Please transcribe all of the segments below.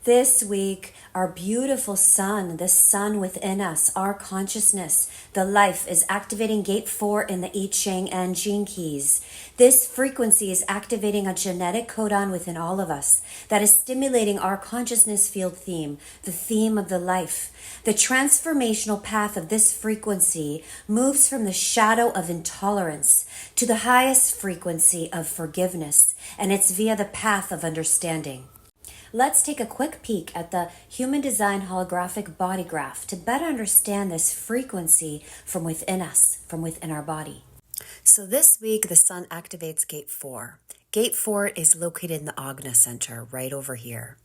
This week, our beautiful sun, the sun within us, our consciousness, the life is activating gate 4 in the I Ching and gene keys. This frequency is activating a genetic codon within all of us that is stimulating our consciousness field theme, the theme of the life. The transformational path of this frequency moves from the shadow of intolerance to the highest frequency of forgiveness, and it's via the path of understanding. Let's take a quick peek at the Human Design Holographic Body Graph to better understand this frequency from within us, from within our body. So this week, the sun activates gate 4. Gate 4 is located in the Agna Center, right over here.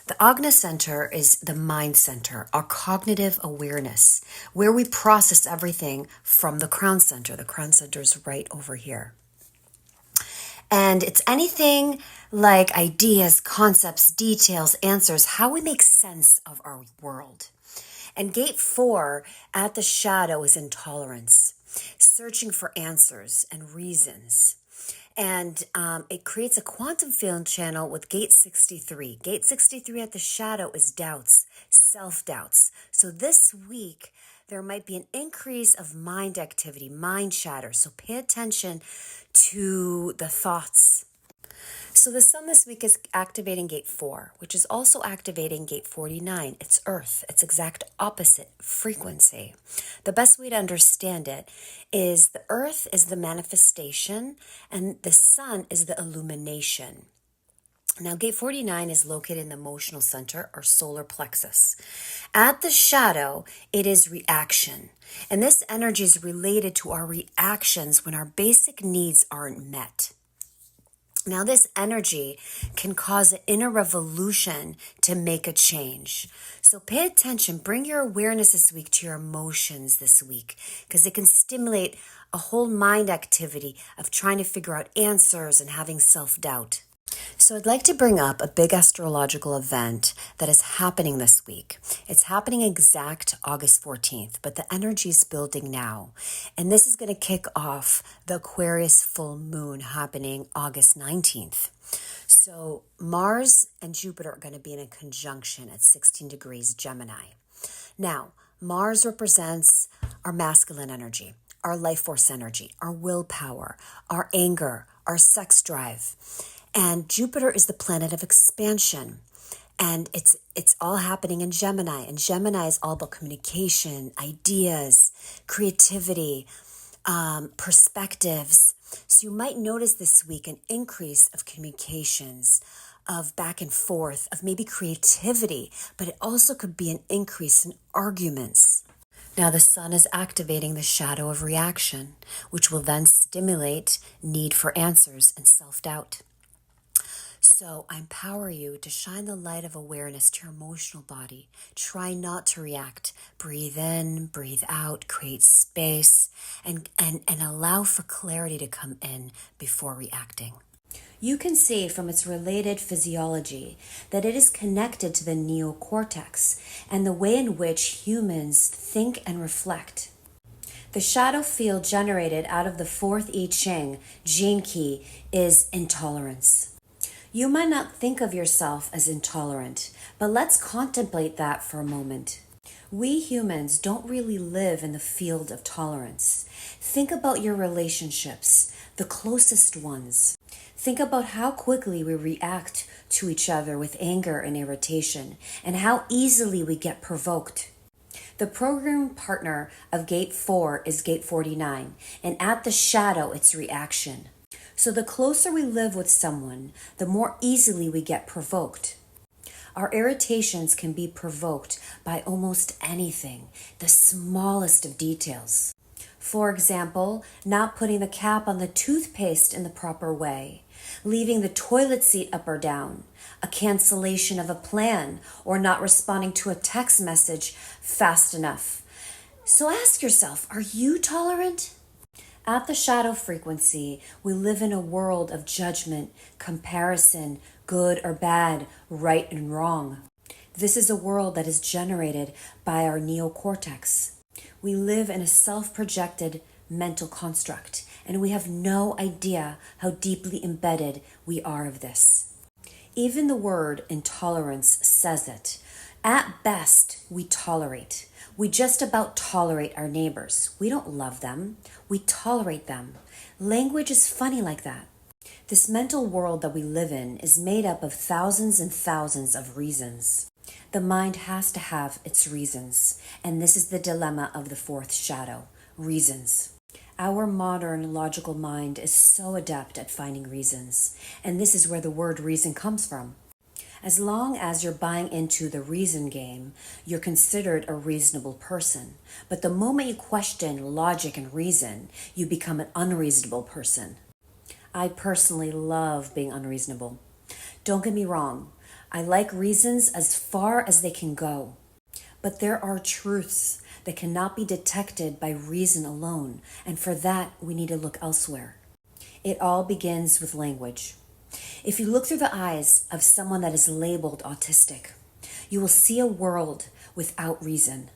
The Agna Center is the mind center, our cognitive awareness, where we process everything from the Crown Center. The Crown Center is right over here. And it's anything like ideas, concepts, details, answers, how we make sense of our world. And gate 4 at the shadow is intolerance, searching for answers and reasons. And it creates a quantum field channel with gate 63. Gate 63 at the shadow is doubts, self-doubts. So this week, there might be an increase of mind activity, mind chatter. So pay attention to the thoughts. So the sun this week is activating gate 4, which is also activating gate 49. It's Earth. It's exact opposite frequency. The best way to understand it is the Earth is the manifestation and the sun is the illumination. Now, gate 49 is located in the emotional center or solar plexus. At the shadow, it is reaction. And this energy is related to our reactions when our basic needs aren't met. Now, this energy can cause an inner revolution to make a change. So pay attention. Bring your awareness this week to your emotions this week, because it can stimulate a whole mind activity of trying to figure out answers and having self-doubt. So I'd like to bring up a big astrological event that is happening this week. It's happening exact August 14th, but the energy is building now. And this is going to kick off the Aquarius full moon happening August 19th. So Mars and Jupiter are going to be in a conjunction at 16 degrees Gemini. Now, Mars represents our masculine energy, our life force energy, our willpower, our anger, our sex drive. And Jupiter is the planet of expansion. And it's all happening in Gemini. And Gemini is all about communication, ideas, creativity, perspectives. So you might notice this week an increase of communications, of back and forth, of maybe creativity. But it also could be an increase in arguments. Now the sun is activating the shadow of reaction, which will then stimulate need for answers and self-doubt. So I empower you to shine the light of awareness to your emotional body. Try not to react. Breathe in, breathe out, create space, and allow for clarity to come in before reacting. You can see from its related physiology that it is connected to the neocortex and the way in which humans think and reflect. The shadow field generated out of the 4th I Ching gene key is intolerance. You might not think of yourself as intolerant, but let's contemplate that for a moment. We humans don't really live in the field of tolerance. Think about your relationships, the closest ones. Think about how quickly we react to each other with anger and irritation, and how easily we get provoked. The program partner of gate 4 is gate 49, and at the shadow, it's reaction. So the closer we live with someone, the more easily we get provoked. Our irritations can be provoked by almost anything, the smallest of details. For example, not putting the cap on the toothpaste in the proper way, leaving the toilet seat up or down, a cancellation of a plan, or not responding to a text message fast enough. So ask yourself, are you tolerant? At the shadow frequency, we live in a world of judgment, comparison, good or bad, right and wrong. This is a world that is generated by our neocortex. We live in a self-projected mental construct, and we have no idea how deeply embedded we are of this. Even the word intolerance says it. At best, we tolerate. We just about tolerate our neighbors. We don't love them. We tolerate them. Language is funny like that. This mental world that we live in is made up of thousands and thousands of reasons. The mind has to have its reasons, and this is the dilemma of the fourth shadow, reasons. Our modern logical mind is so adept at finding reasons, and this is where the word reason comes from. As long as you're buying into the reason game, you're considered a reasonable person. But the moment you question logic and reason, you become an unreasonable person. I personally love being unreasonable. Don't get me wrong, I like reasons as far as they can go. But there are truths that cannot be detected by reason alone, and for that we need to look elsewhere. It all begins with language. If you look through the eyes of someone that is labeled autistic, you will see a world without reason.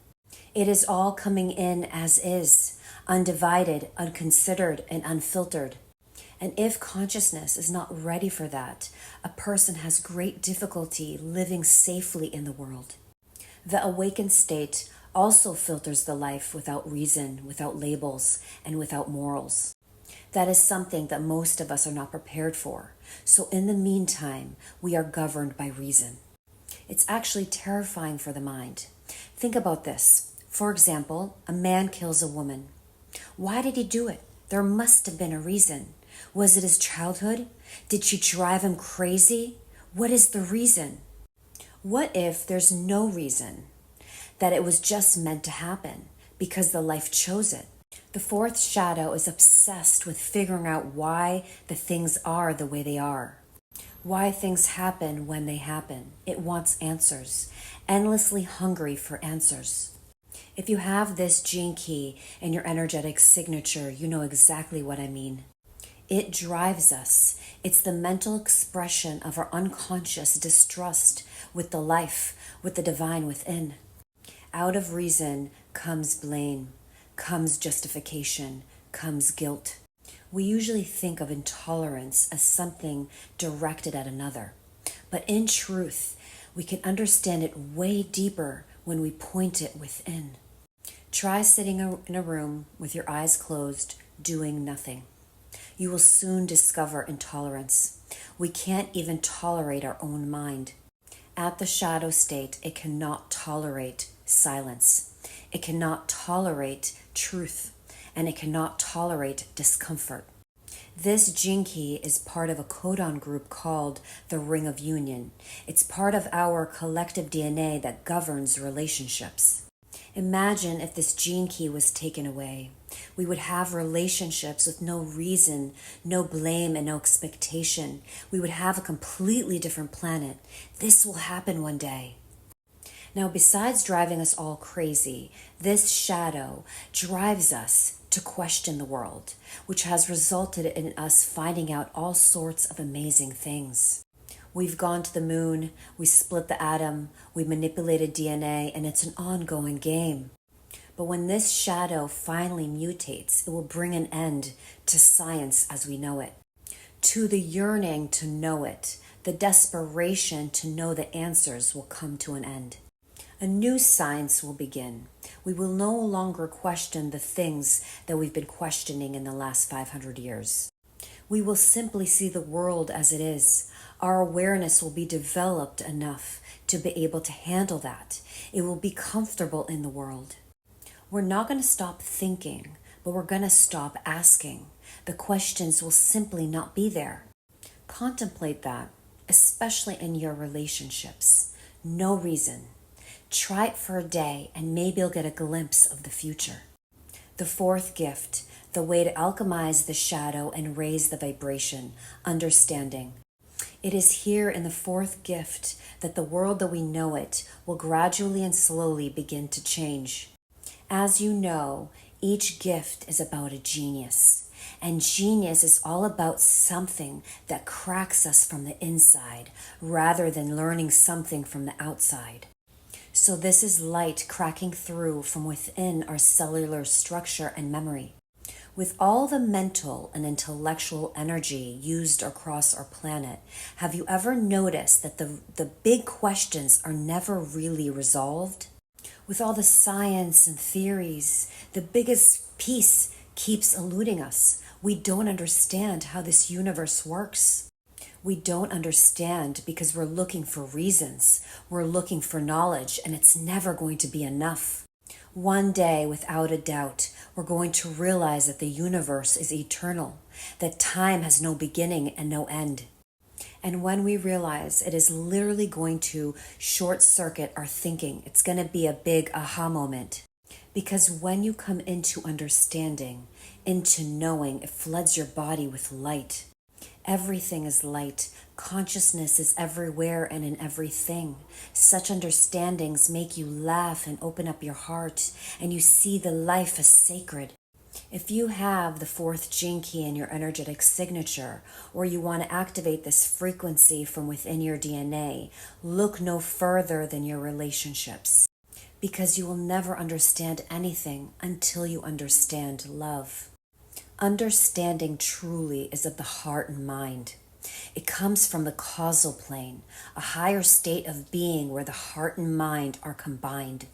It is all coming in as is, undivided, unconsidered, and unfiltered. And if consciousness is not ready for that, a person has great difficulty living safely in the world. The awakened state also filters the life without reason, without labels, and without morals. That is something that most of us are not prepared for. So in the meantime, we are governed by reason. It's actually terrifying for the mind. Think about this. For example, a man kills a woman. Why did he do it? There must have been a reason. Was it his childhood? Did she drive him crazy? What is the reason? What if there's no reason? That it was just meant to happen because the life chose it. The fourth shadow is obsessed with figuring out why the things are the way they are. Why things happen when they happen. It wants answers, endlessly hungry for answers. If you have this gene key in your energetic signature, you know exactly what I mean. It drives us. It's the mental expression of our unconscious distrust with the life, with the divine within. Out of reason comes blame, comes justification, comes guilt. We usually think of intolerance as something directed at another. But in truth, we can understand it way deeper when we point it within. Try sitting in a room with your eyes closed, doing nothing. You will soon discover intolerance. We can't even tolerate our own mind. At the shadow state, it cannot tolerate silence. It cannot tolerate truth, and it cannot tolerate discomfort. This gene key is part of a codon group called the Ring of Union. It's part of our collective DNA that governs relationships. Imagine if this gene key was taken away. We would have relationships with no reason, no blame, and no expectation. We would have a completely different planet. This will happen one day. Now, besides driving us all crazy, this shadow drives us to question the world, which has resulted in us finding out all sorts of amazing things. We've gone to the moon, we split the atom, we manipulated DNA, and it's an ongoing game. But when this shadow finally mutates, it will bring an end to science as we know it, to the yearning to know it, the desperation to know the answers will come to an end. A new science will begin. We will no longer question the things that we've been questioning in the last 500 years. We will simply see the world as it is. Our awareness will be developed enough to be able to handle that. It will be comfortable in the world. We're not going to stop thinking, but we're going to stop asking. The questions will simply not be there. Contemplate that, especially in your relationships. No reason. Try it for a day and maybe you'll get a glimpse of the future. The fourth gift, the way to alchemize the shadow and raise the vibration, understanding. It is here in the fourth gift that the world that we know it will gradually and slowly begin to change. As you know, each gift is about a genius. And genius is all about something that cracks us from the inside rather than learning something from the outside. So this is light cracking through from within our cellular structure and memory. With all the mental and intellectual energy used across our planet, have you ever noticed that the big questions are never really resolved? With all the science and theories, the biggest piece keeps eluding us. We don't understand how this universe works. We don't understand because we're looking for reasons. We're looking for knowledge, and it's never going to be enough. One day, without a doubt, we're going to realize that the universe is eternal, that time has no beginning and no end. And when we realize it is literally going to short circuit our thinking, it's going to be a big aha moment. Because when you come into understanding, into knowing, it floods your body with light. Everything is light. Consciousness is everywhere and in everything. Such understandings make you laugh and open up your heart, and you see the life as sacred. If you have the fourth gene key in your energetic signature, or you want to activate this frequency from within your DNA, look no further than your relationships. Because you will never understand anything until you understand love. Understanding truly is of the heart and mind. It comes from the causal plane, a higher state of being where the heart and mind are combined.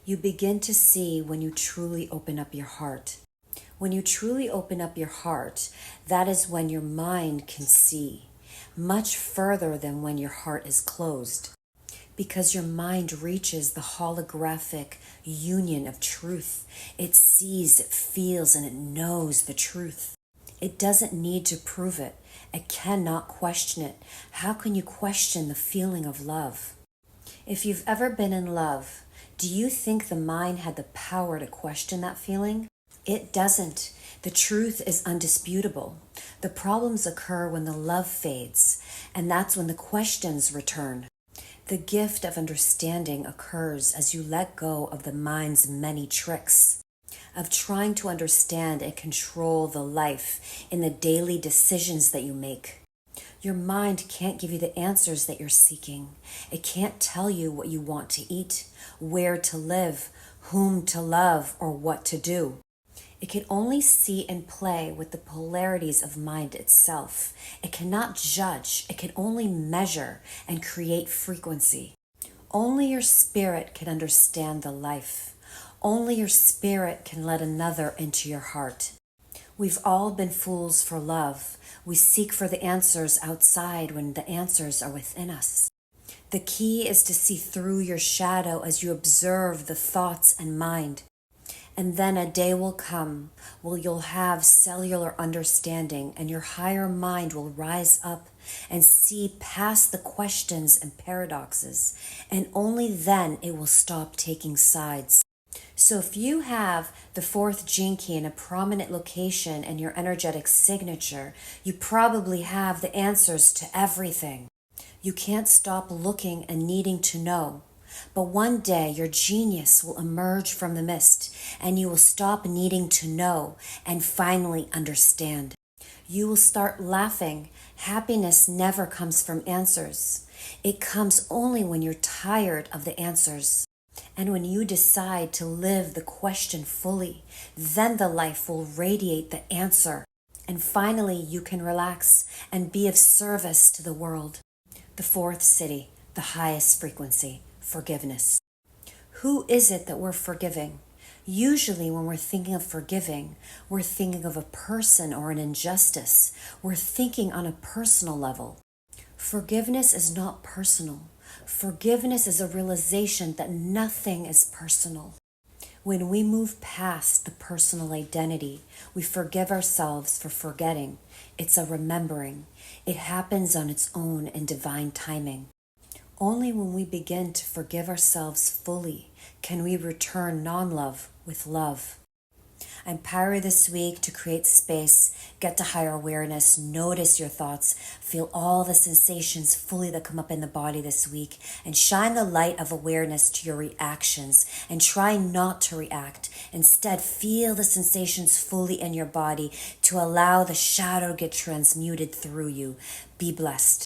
You begin to see when you truly open up your heart. When you truly open up your heart, that is when your mind can see, much further than when your heart is closed. Because your mind reaches the holographic union of truth. It sees, it feels, and it knows the truth. It doesn't need to prove it. It cannot question it. How can you question the feeling of love? If you've ever been in love, do you think the mind had the power to question that feeling? It doesn't. The truth is undisputable. The problems occur when the love fades, and that's when the questions return. The gift of understanding occurs as you let go of the mind's many tricks, of trying to understand and control the life in the daily decisions that you make. Your mind can't give you the answers that you're seeking. It can't tell you what you want to eat, where to live, whom to love, or what to do. It can only see and play with the polarities of mind itself. It cannot judge. It can only measure and create frequency. Only your spirit can understand the life. Only your spirit can let another into your heart. We've all been fools for love. We seek for the answers outside when the answers are within us. The key is to see through your shadow as you observe the thoughts and mind. And then a day will come where you'll have cellular understanding and your higher mind will rise up and see past the questions and paradoxes. And only then it will stop taking sides. So if you have the fourth gene key in a prominent location in your energetic signature, you probably have the answers to everything. You can't stop looking and needing to know. But one day your genius will emerge from the mist and you will stop needing to know and finally understand. You will start laughing. Happiness never comes from answers. It comes only when you're tired of the answers. And when you decide to live the question fully, then the life will radiate the answer. And finally you can relax and be of service to the world. The fourth city, the highest frequency. Forgiveness. Who is it that we're forgiving? Usually when we're thinking of forgiving, we're thinking of a person or an injustice. We're thinking on a personal level. Forgiveness is not personal. Forgiveness is a realization that nothing is personal. When we move past the personal identity, we forgive ourselves for forgetting. It's a remembering. It happens on its own in divine timing. Only when we begin to forgive ourselves fully can we return non-love with love. I'm Pyro this week to create space, get to higher awareness, notice your thoughts, feel all the sensations fully that come up in the body this week, and shine the light of awareness to your reactions and try not to react. Instead, feel the sensations fully in your body to allow the shadow to get transmuted through you. Be blessed.